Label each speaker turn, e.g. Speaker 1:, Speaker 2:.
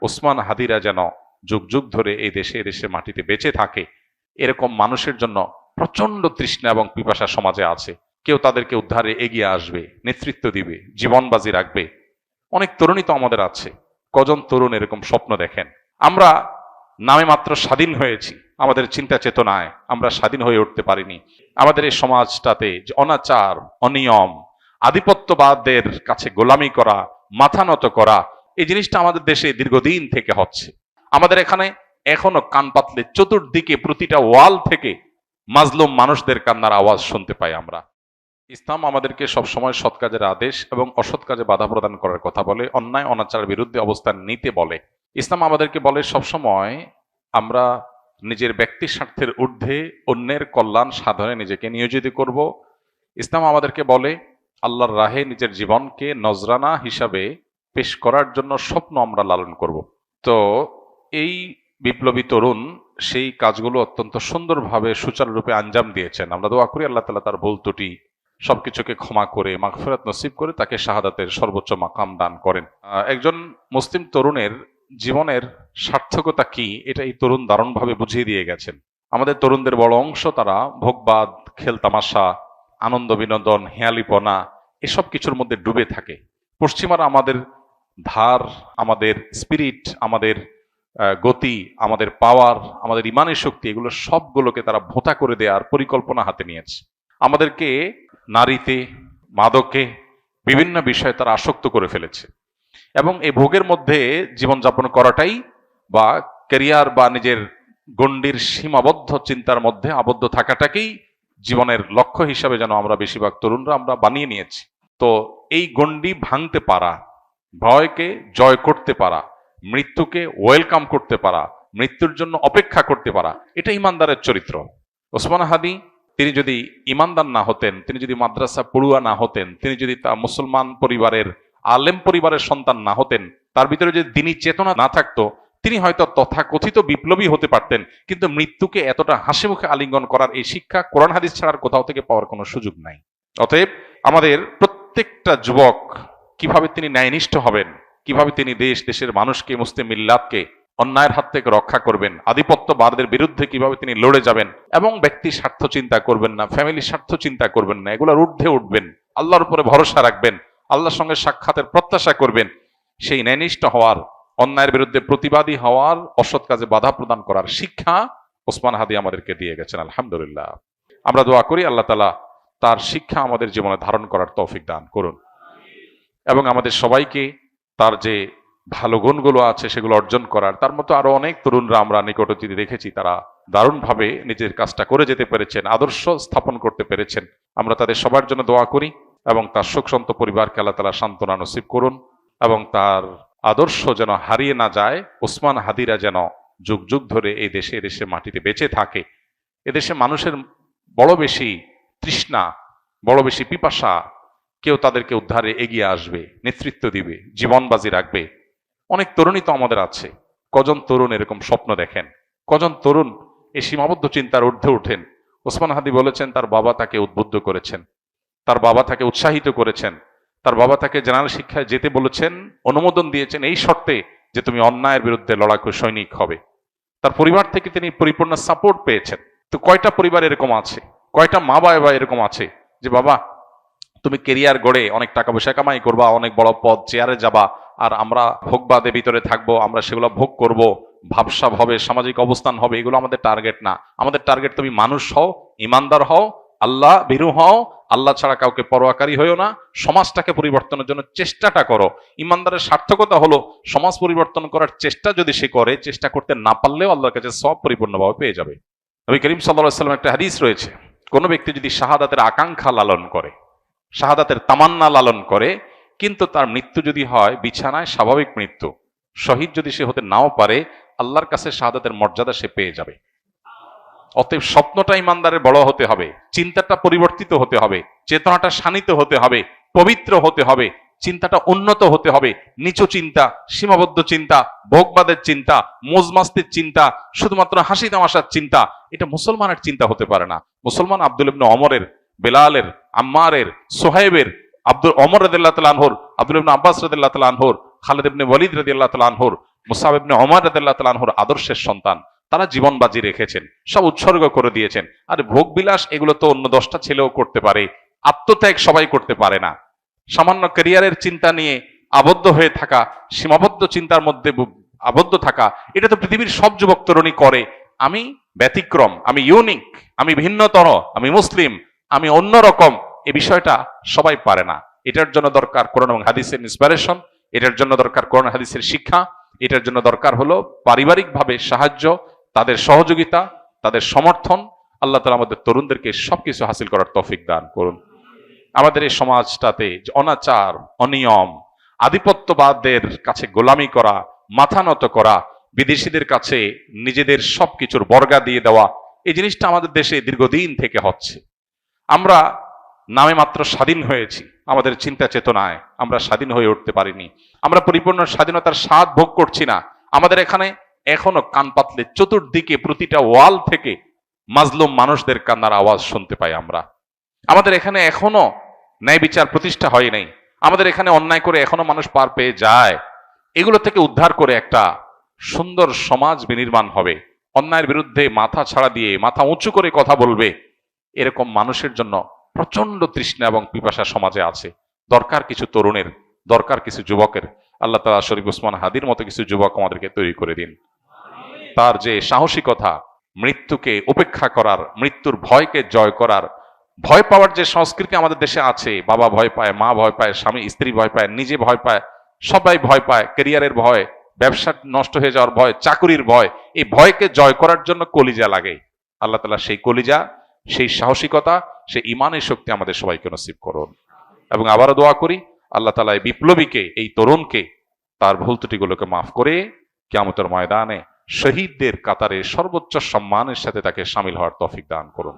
Speaker 1: ওসমান হাদিরা যেন যুগ যুগ ধরে এই দেশে মাটিতে বেঁচে থাকে, এরকম মানুষের জন্য প্রচন্ড তৃষ্ণা এবং পিপাসা সমাজে আছে। কেউ তাদেরকে উদ্ধারে এগিয়ে আসবে, নেতৃত্ব দিবে, জীবন বাজি রাখবে। অনেক তরুণী তো আমাদের আছে। কজন তরুণ এরকম স্বপ্ন দেখেন? আমরা নামে মাত্র স্বাধীন হয়েছি, আমাদের চিন্তা চেতনায় আমরা স্বাধীন হয়ে উঠতে পারিনি। আমাদের এই সমাজটাতে যে অনাচার, অনিয়ম, আধিপত্যবাদের কাছে গোলামি করা, মাথা নত করা, এই জিনিসটা আমাদের দেশে দীর্ঘদিন থেকে হচ্ছে। আমাদের এখানে এখনো কান পাতলে চতুর্দিকে প্রতিটা ওয়াল থেকে মাজলুম মানুষদের কান্নার আওয়াজ শুনতে পাই আমরা। ইসলাম আমাদেরকে সবসময় সৎ কাজের আদেশ এবং অসৎ কাজে বাধা প্রদান করার কথা বলে, অন্যায় অনাচারের বিরুদ্ধে অবস্থান নিতে বলে। ইসলাম আমাদেরকে বলে সবসময় আমরা নিজের ব্যক্তি স্বার্থের ঊর্ধ্বে অন্যের কল্যাণ সাধনে নিজেকে নিয়োজিত করব। ইসলাম আমাদেরকে বলে আল্লাহর রাহে নিজের জীবনকে নজরানা হিসাবে পেশ করার জন্য স্বপ্ন আমরা লালন করব। তো এই বিপ্লবী তরুণ সেই কাজগুলো অত্যন্ত সুন্দরভাবে সুচারুরূপে আঞ্জাম দিয়েছেন। আমরা দোয়া করি আল্লাহ তাআলা তার ভুল ত্রুটি সবকিছুকে ক্ষমা করে মাগফিরাত নসিব করে তাকে শাহাদাতের সর্বোচ্চ মাকাম দান করেন। একজন মুসলিম তরুণের জীবনের সার্থকতা কি, এটা এই তরুণ দারুণভাবে বুঝিয়ে দিয়ে গেছেন। আমাদের তরুণদের বড় অংশ তারা ভোগবাদ, খেলতামাশা, আনন্দ বিনোদন, হেয়ালিপনা এসব কিছুর মধ্যে ডুবে থাকে। পশ্চিমারা আমাদের ধার, আমাদের স্পিরিট, আমাদের গতি, আমাদের পাওয়ার, আমাদের ইমানের শক্তি, এগুলো সবগুলোকে তারা ভোঁতা করে দেওয়ার পরিকল্পনা হাতে নিয়েছে। আমাদেরকে নারীতে, মাদকে, বিভিন্ন বিষয়ে তারা আসক্ত করে ফেলেছে এবং এই ভোগের মধ্যে জীবনযাপন করাটাই বা ক্যারিয়ার বা নিজের গণ্ডির সীমাবদ্ধ চিন্তার মধ্যে আবদ্ধ থাকাটাকেই জীবনের লক্ষ্য হিসাবে যেন আমরা বেশিরভাগ তরুণরা আমরা বানিয়ে নিয়েছি। তো এই গণ্ডি ভাঙতে পারা, ভয়কে জয় করতে পারা, মৃত্যুকে ওয়েলকাম করতে পারা, মৃত্যুর জন্য অপেক্ষা করতে পারা, এটা ইমানদারের চরিত্র। ওসমান হাদি তিনি যদি ইমানদার না হতেন, তিনি যদি মাদ্রাসা পড়ুয়া না হতেন, তিনি যদি তা মুসলমান পরিবারের আলেম পরিবারের সন্তান না হতেন, তার ভিতরে যদি দ্বীনি চেতনা না থাকতো, তিনি হয়তো তথাকথিত বিপ্লবী হতে পারতেন, কিন্তু মৃত্যুকে এতটা হাসি মুখে আলিঙ্গন করার এই শিক্ষা কোরআন হাদিস ছাড়ার কোথাও থেকে পাওয়ার কোনো সুযোগ নাই। অতএব আমাদের প্রত্যেকটা যুবক কিভাবে তিনি ন্যায়নিষ্ঠ হবেন, কিভাবে তিনি দেশের মানুষকে, মুসলিম মিল্লাতকে অন্যায়ের হাত থেকে রক্ষা করবেন, আধিপত্যবাদের বিরুদ্ধে কিভাবে তিনি লড়ে যাবেন এবং ব্যক্তি স্বার্থ চিন্তা করবেন না, ফ্যামিলির স্বার্থ চিন্তা করবেন না, এগুলোর ঊর্ধ্বে উঠবেন, আল্লাহর উপরে ভরসা রাখবেন, আল্লাহর সঙ্গে সাক্ষাতের প্রত্যাশা করবেন, সেই ন্যায়নিষ্ঠ হওয়ার, অন্যায়ের বিরুদ্ধে প্রতিবাদী হওয়ার, অসৎ কাজে বাধা প্রদান করার শিক্ষা ওসমান হাদি আমাদেরকে দিয়ে গেছেন। আলহামদুলিল্লাহ, আমরা দোয়া করি আল্লাহ তাআলা তার শিক্ষা আমাদের জীবনে ধারণ করার তৌফিক দান করুন এবং আমাদের সবাইকে তার যে ভালো গুণগুলো আছে সেগুলো অর্জন করার। তার মতো আরো অনেক তরুণরা আমরা নিকট অতীতে দেখেছি, তারা দারুণভাবে নিজের কাজটা করে যেতে পেরেছেন, আদর্শ স্থাপন করতে পেরেছেন। আমরা তাদের সবার জন্য দোয়া করি এবং তার শোকসন্ত পরিবারকে আল্লাহ তাআলা সান্ত্বনা নসিব করুন এবং তার আদর্শ যেন হারিয়ে না যায়। ওসমান হাদিরা যেন যুগ যুগ ধরে এই দেশে মাটিতে বেঁচে থাকে। এদেশে মানুষের বড় বেশি তৃষ্ণা, বড় বেশি পিপাসা। কেউ তাদেরকে উদ্ধারে এগিয়ে আসবে, নেতৃত্ব দিবে, জীবন বাজি রাখবে। অনেক তরুণী তো আমাদের আছে। কজন তরুণ এরকম স্বপ্ন দেখেন? কজন তরুণ এই সীমাবদ্ধ চিন্তার ঊর্ধ্বে উঠেন? ওসমান হাদি বলেছেন তার বাবা তাকে উদ্বুদ্ধ করেছেন, তার বাবা তাকে উৎসাহিত করেছেন, তার বাবা তাকে জেনারেল শিক্ষায় যেতে বলেছেন, অনুমোদন দিয়েছেন এই শর্তে যে তুমি অন্যায়ের বিরুদ্ধে লড়াকু সৈনিক হবে। তার পরিবার থেকে তিনি পরিপূর্ণ সাপোর্ট পেয়েছেন। তো কয়টা পরিবার এরকম আছে, কয়টা মা বাবা এরকম আছে যে বাবা তুমি কেরিয়ার গড়ে অনেক টাকা পয়সা কামাই করবা, অনেক বড় পদ চেয়ারে যাবা, আর আমরা ভোগবাদে ভিতরে থাকবো, আমরা সেগুলো ভোগ করব, ভাবসাব হবে, সামাজিক অবস্থান হবে, এগুলো আমাদের টার্গেট না। আমাদের টার্গেট তুমি মানুষ হও, ইমানদার হও, আল্লাহ ভীরু হও, আল্লাহ ছাড়া কাউকে পরোয়াকারী হইও না, সমাজটাকে পরিবর্তনের জন্য চেষ্টাটা করো। ইমানদারের সার্থকতা হলো সমাজ পরিবর্তন করার চেষ্টা যদি সে করে, চেষ্টা করতে না পারলেও আল্লাহর কাছে সব পরিপূর্ণভাবে পেয়ে যাবে। নবী করিম সাল্লাল্লাহু আলাইহি ওয়াসাল্লাম একটা হাদিস রয়েছে, কোন ব্যক্তি যদি শাহাদাতের আকাঙ্ক্ষা লালন করে, শাহাদাতের তামান্না লালন করে, কিন্তু তার মৃত্যু যদি হয় বিছানায় স্বাভাবিক মৃত্যু, শহীদ যদি সে হতে নাও পারে, আল্লাহর কাছে শাহাদাতের মর্যাদা সে পেয়ে যাবে। অতএব স্বপ্নটা ইমানদারের বড় হতে হবে, চিন্তাটা পরিবর্তিত হতে হবে, চেতনাটা শানিত হতে হবে, পবিত্র হতে হবে, চিন্তাটা উন্নত হতে হবে। নিচু চিন্তা, সীমাবদ্ধ চিন্তা, ভোগবাদের চিন্তা, মজমাস্তির চিন্তা, শুধুমাত্র হাসি তামাশার চিন্তা, এটা মুসলমানের চিন্তা হতে পারে না। মুসলমান আব্দুল ইবনে ওমরের, বেলালের, আম্মারের, সোহাইবের, ওমর রাদিয়াল্লাহু তাআলা আনহুর, আব্দুল ইবনে আব্বাস রাদিয়াল্লাহু তাআলা আনহুর, খালিদ ইবনে ওয়ালিদ রাদিয়াল্লাহু তাআলা আনহুর, মুসআব ইবনে উমার রাদিয়াল্লাহু তাআলা আনহুর আদর্শের সন্তান, তারা জীবন বাজি রেখেছেন, সব উৎসর্গ করে দিয়েছেন। আর ভোগ বিলাস এগুলো তো অন্য 10টা ছেলেও করতে পারে, আত্মত্যাগ সবাই করতে পারে না। সামান্য ক্যারিয়ারের চিন্তা নিয়ে আবদ্ধ হয়ে থাকা, সীমাবদ্ধ চিন্তার মধ্যে আবদ্ধ থাকা, এটা তো পৃথিবীর সব যুবক তরুণী করে। আমি ব্যতিক্রম, আমি ইউনিক, আমি ভিন্নতর, আমি মুসলিম, আমি অন্যরকম, এই বিষয়টা সবাই পারে না। এটার জন্য দরকার কোরআন এবং হাদিসের ইন্সপিরেশন, এটার জন্য দরকার কোরআন হাদিসের শিক্ষা, এটার জন্য দরকার হলো পারিবারিকভাবে সাহায্য, তাদের সহযোগিতা, তাদের সমর্থন। আল্লাহ তাআলা আমাদের তরুণদেরকে সবকিছু হাসিল করার তৌফিক দান করুন। আমাদের এই সমাজটাতে যে অনাচার, অনিয়ম, আধিপত্যবাদের কাছে গোলামি করা, মাথা নত করা, বিদেশিদের কাছে নিজেদের সবকিছুর বর্গা দিয়ে দেওয়া, এই জিনিসটা আমাদের দেশে দীর্ঘদিন থেকে হচ্ছে। আমরা নামে মাত্র স্বাধীন হয়েছি, আমাদের চিন্তা চেতনায় আমরা স্বাধীন হয়ে উঠতে পারিনি। আমরা পরিপূর্ণ স্বাধীনতার স্বাদ ভোগ করছি না। আমাদের এখানে এখনো কান পাতলে চতুর্দিকে প্রতিটা ওয়াল থেকে মাজলুম মানুষদের কান্নার আওয়াজ শুনতে পাই আমরা। আমাদের এখানে এখনো ন্যায় বিচার প্রতিষ্ঠা হয় নাই। আমাদের এখানে অন্যায় করে এখনো মানুষ পার পেয়ে যায়। এগুলো থেকে উদ্ধার করে একটা সুন্দর সমাজ বিনির্মাণ হবে, অন্যায়ের বিরুদ্ধে মাথা ছাড়া দিয়ে মাথা উঁচু করে কথা বলবে, এরকম মানুষের জন্য প্রচন্ড তৃষ্ণা এবং পিপাসা সমাজে আছে। দরকার কিছু তরুণের, দরকার কিছু যুবকের। আল্লাহ তাআলা শরীফ ওসমান হাদির মতো কিছু যুবক আমাদেরকে তৈরি করে দিন। তার যে সাহসিকতা, মৃত্যুকে উপেক্ষা করার, মৃত্যুর ভয়কে জয় করার, ভয় পাওয়ার যে সংস্কৃতি আমাদের দেশে আছে, বাবা ভয় পায়, মা ভয় পায়, স্বামী স্ত্রী ভয় পায়, নিজে ভয় পায়, সবাই ভয় পায়, ক্যারিয়ারের ভয়, ব্যবসা নষ্ট হয়ে যাওয়ার ভয়, চাকুরির ভয়, এই ভয়কে জয় করার জন্য কলিজা লাগে। আল্লাহ তাআলা সেই কলিজা, সেই সাহসিকতা, সেই ইমানের শক্তি আমাদের সবাইকে নসিব করুন। এবং আবারও দোয়া করি আল্লাহ তাআলা এই বিপ্লবীকে, এই তরুণকে তার ভুল ত্রুটিগুলোকে মাফ করে কিয়ামতের ময়দানে শহীদদের কাতারে সর্বোচ্চ সম্মানের সাথে তাকে শামিল হওয়ার তৌফিক দান করুন।